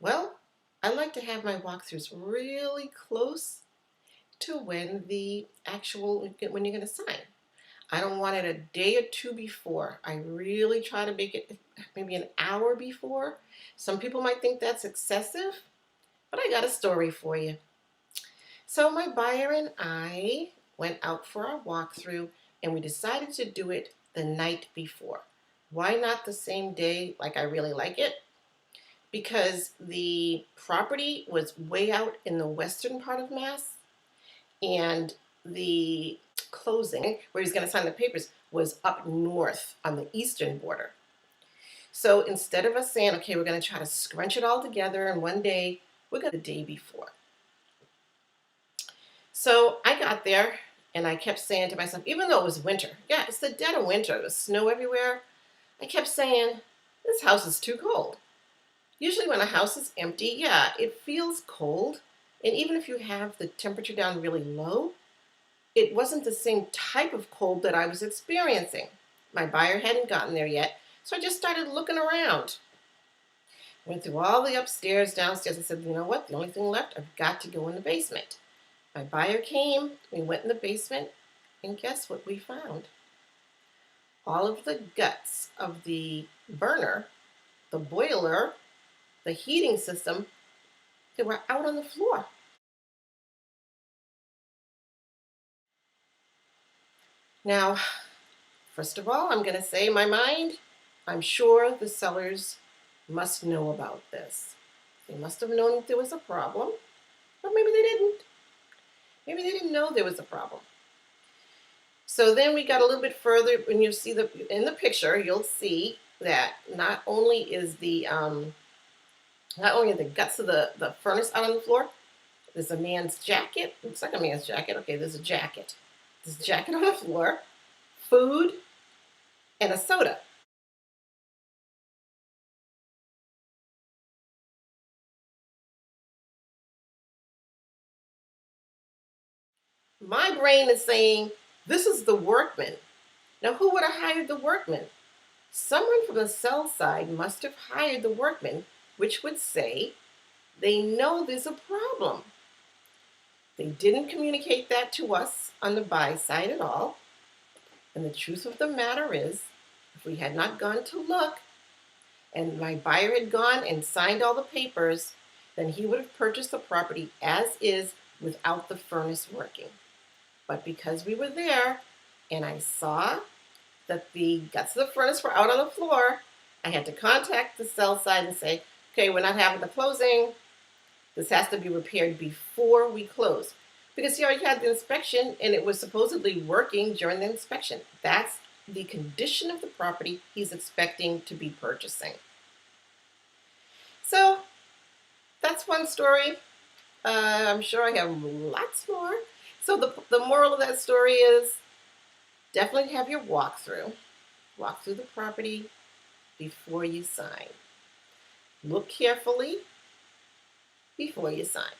Well, I like to have my walkthroughs really close to when you're going to sign. I don't want it a day or two before. I really try to make it maybe an hour before. Some people might think that's excessive, but I got a story for you. So my buyer and I went out for our walkthrough and we decided to do it the night before. Why not the same day like I really like it? Because the property was way out in the western part of Mass, and the closing, where he's going to sign the papers, was up north on the eastern border. So instead of us saying, okay, we're going to try to scrunch it all together in one day, we're going to the day before. So I got there and I kept saying to myself, even though it was winter, yeah, it's the dead of winter, there was snow everywhere, I kept saying, this house is too cold. Usually when a house is empty, yeah, it feels cold. And even if you have the temperature down really low, it wasn't the same type of cold that I was experiencing. My buyer hadn't gotten there yet, so I just started looking around. Went through all the upstairs, downstairs. I said, you know what? The only thing left, I've got to go in the basement. My buyer came, we went in the basement, and guess what we found? All of the guts of the burner, the boiler, the heating system, they were out on the floor. Now, first of all, I'm going to say in my mind, I'm sure the sellers must know about this. They must have known that there was a problem, but maybe they didn't. Maybe they didn't know there was a problem. So then we got a little bit further. When you see in the picture, you'll see that not only are the guts of the furnace out on the floor, there's a man's jacket. Looks like a man's jacket. Okay, there's a jacket. There's a jacket on the floor, food, and a soda. My brain is saying, this is the workman. Now, who would have hired the workman? Someone from the sell side must have hired the workman, which would say they know there's a problem. They didn't communicate that to us on the buy side at all. And the truth of the matter is, if we had not gone to look and my buyer had gone and signed all the papers, then he would have purchased the property as is without the furnace working. But because we were there and I saw that the guts of the furnace were out on the floor, I had to contact the sell side and say, okay, we're not having the closing. This has to be repaired before we close. Because he already had the inspection and it was supposedly working during the inspection. That's the condition of the property he's expecting to be purchasing. So that's one story. I'm sure I have lots more. So the moral of that story is definitely have your walkthrough. Walk through the property before you sign. Look carefully before you sign.